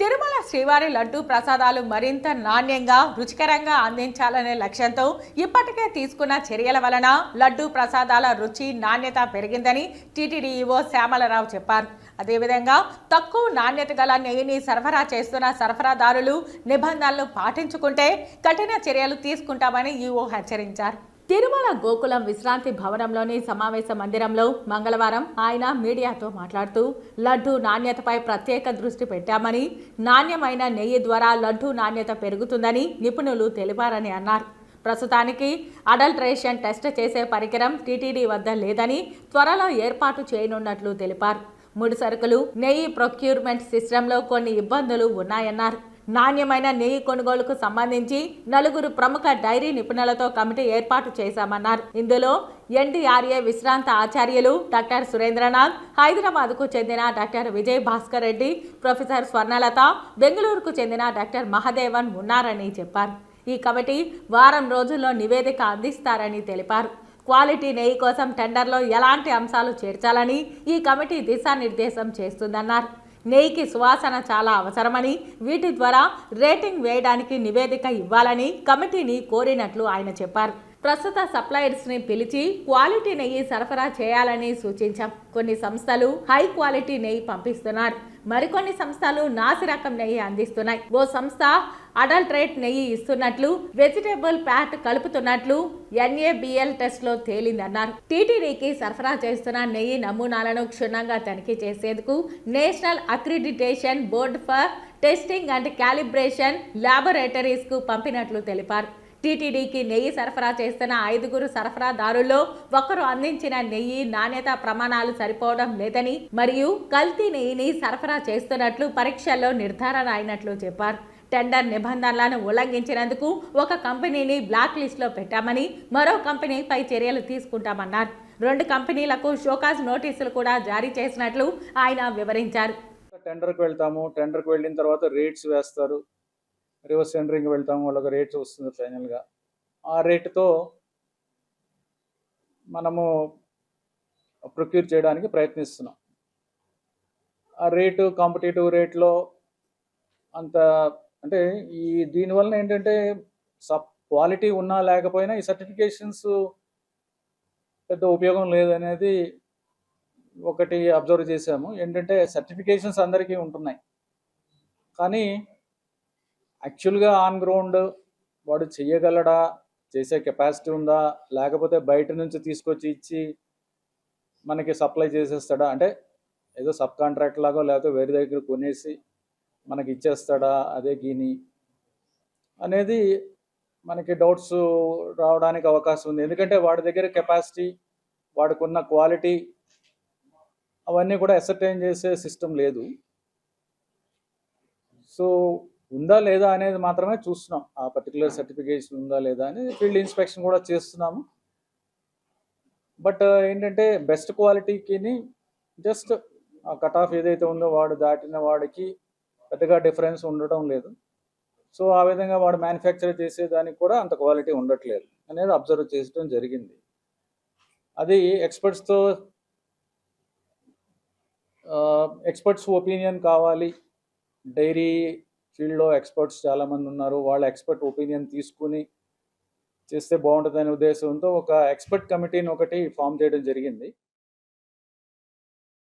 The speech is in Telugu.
తిరుమల శ్రీవారి లడ్డూ ప్రసాదాలు మరింత నాణ్యంగా రుచికరంగా అందించాలనే లక్ష్యంతో ఇప్పటికే తీసుకున్న చర్యల వలన లడ్డూ ప్రసాదాల రుచి నాణ్యత పెరిగిందని టీటీడీ ఈవో శ్యామలరావు చెప్పారు. అదేవిధంగా తక్కువ నాణ్యత గల నెయ్యిని సరఫరా చేస్తున్న సరఫరాదారులు నిబంధనలు పాటించుకుంటే కఠిన చర్యలు తీసుకుంటామని ఈవో హెచ్చరించారు. తిరుమల గోకులం విశ్రాంతి భవనంలోని సమావేశ మందిరంలో మంగళవారం ఆయన మీడియాతో మాట్లాడుతూ లడ్డూ నాణ్యతపై ప్రత్యేక దృష్టి పెట్టామని, నాణ్యమైన నెయ్యి ద్వారా లడ్డూ నాణ్యత పెరుగుతుందని నిపుణులు తెలిపారని అన్నారు. ప్రస్తుతానికి అడల్ట్రేషన్ టెస్ట్ చేసే పరికరం టీటీడీ వద్ద లేదని త్వరలో ఏర్పాటు చేయనున్నట్లు తెలిపారు. ముడి సరుకులు, నెయ్యి ప్రొక్యూర్మెంట్ సిస్టంలో కొన్ని ఇబ్బందులు ఉన్నాయన్నారు. నాణ్యమైన నెయ్యి కొనుగోలుకు సంబంధించి 4 ప్రముఖ డైరీ నిపుణులతో కమిటీ ఏర్పాటు చేశామన్నారు. ఇందులో ఎన్డీఆర్ఏ విశ్రాంత ఆచార్యులు డాక్టర్ సురేంద్రనాథ్, హైదరాబాద్కు చెందిన డాక్టర్ విజయ్ భాస్కర్ రెడ్డి, ప్రొఫెసర్ స్వర్ణలత, బెంగళూరుకు చెందిన డాక్టర్ మహదేవన్ ఉన్నారని చెప్పారు. ఈ కమిటీ వారం రోజుల్లో నివేదిక అందిస్తారని తెలిపారు. క్వాలిటీ నెయ్యి కోసం టెండర్లో ఎలాంటి అంశాలు చేర్చాలని ఈ కమిటీ దిశానిర్దేశం చేస్తుందన్నారు. నెయ్యికి సువాసన చాలా అవసరమని, వీటి ద్వారా రేటింగ్ వేయడానికి నివేదిక ఇవ్వాలని కమిటీని కోరినట్లు ఆయన చెప్పారు. ప్రస్తుత సప్లయర్స్ని పిలిచి క్వాలిటీ నెయ్యి సరఫరా చేయాలని సూచించాం. కొన్ని సంస్థలు హై క్వాలిటీ నెయ్యి పంపిస్తున్నారు, మరికొన్ని సంస్థలు నాసి రకం నెయ్యి అందిస్తున్నాయి. ఓ సంస్థ అడల్ట్రేట్ నెయ్యి ఇస్తున్నట్లు, వెజిటేబుల్ ఫ్యాట్ కలుపుతున్నట్లు NABL టెస్ట్లో తేలిందన్నారు. టీటీడీకి సరఫరా చేస్తున్న నెయ్యి నమూనాలను క్షుణ్ణంగా తనిఖీ చేసేందుకు National Accreditation Board for Testing and Calibration ల్యాబొరేటరీస్కు పంపినట్లు తెలిపారు. టీటీడీకి నెయ్యి సరఫరా చేస్తున్న 5 సరఫరాదారుల్లో ఒకరు అందించిన నెయ్యి నాణ్యత ప్రమాణాలు సరిపోవడం లేదని, మరియు కల్తీ నెయ్యిని సరఫరా చేస్తున్నట్లు పరీక్షల్లో నిర్ధారణ అయినట్లు చెప్పారు. టెండర్ నిబంధనలను ఉల్లంఘించినందుకు ఒక కంపెనీని బ్లాక్ లిస్ట్లో పెట్టామని, మరో కంపెనీపై చర్యలు తీసుకుంటామన్నారు. 2 కంపెనీలకు షోకాజ్ నోటీసులు కూడా జారీ చేసినట్లు ఆయన వివరించారు. టెండర్కి వెళ్తాము, టెండర్కి వెళ్ళిన తర్వాత రేట్స్ వేస్తారు, రివర్స్ టెండరింగ్ వెళ్తాము, వాళ్ళకి రేట్స్ వస్తుంది. ఫైనల్గా ఆ రేటుతో మనము ప్రొక్యూర్ చేయడానికి ప్రయత్నిస్తున్నాం. ఆ రేటు కాంపిటేటివ్ రేట్లో అంత అంటే దీనివల్ల ఏంటంటే క్వాలిటీ ఉన్నా లేకపోయినా ఈ సర్టిఫికేషన్స్ పెద్ద ఉపయోగం లేదనేది ఒకటి అబ్జర్వ్ చేశాము. ఏంటంటే సర్టిఫికేషన్స్ అందరికీ ఉంటున్నాయి, కానీ యాక్చువల్గా ఆన్ గ్రౌండ్ వాడు చెయ్యగలడా, చేసే కెపాసిటీ ఉందా, లేకపోతే బయట నుంచి తీసుకొచ్చి ఇచ్చి మనకి సప్లై చేసేస్తాడా, అంటే ఏదో సబ్ కాంట్రాక్ట్ లాగో లేకపోతే వేరే దగ్గర కొనేసి మనకి ఇచ్చేస్తాడా అదే గీని అనేది మనకి డౌట్స్ రావడానికి అవకాశం ఉంది. ఎందుకంటే వాడి దగ్గర కెపాసిటీ, వాడుకున్న క్వాలిటీ అవన్నీ కూడా అసర్టైన్ చేసే సిస్టమ్ లేదు. సో ఉందా లేదా అనేది మాత్రమే చూస్తున్నాం. ఆ పర్టికులర్ సర్టిఫికేషన్ ఉందా లేదా అని ఫీల్డ్ ఇన్స్పెక్షన్ కూడా చేస్తున్నాము. బట్ ఏంటంటే బెస్ట్ క్వాలిటీకి జస్ట్ ఆ కట్ ఆఫ్ ఏదైతే ఉందో వాడు దాటిన వాడికి పెద్దగా డిఫరెన్స్ ఉండటం లేదు. సో ఆ విధంగా వాడు మ్యానుఫ్యాక్చర్ చేసేదానికి కూడా అంత క్వాలిటీ ఉండట్లేదు అనేది అబ్జర్వ్ చేయడం జరిగింది. అది ఎక్స్పర్ట్స్ ఒపీనియన్ కావాలి. డైరీ ఫీల్డ్లో ఎక్స్పర్ట్స్ చాలామంది ఉన్నారు, వాళ్ళ ఎక్స్పర్ట్ ఒపీనియన్ తీసుకుని చేస్తే బాగుంటుందనే ఉద్దేశంతో ఒక ఎక్స్పర్ట్ కమిటీని ఒకటి ఫామ్ చేయడం జరిగింది.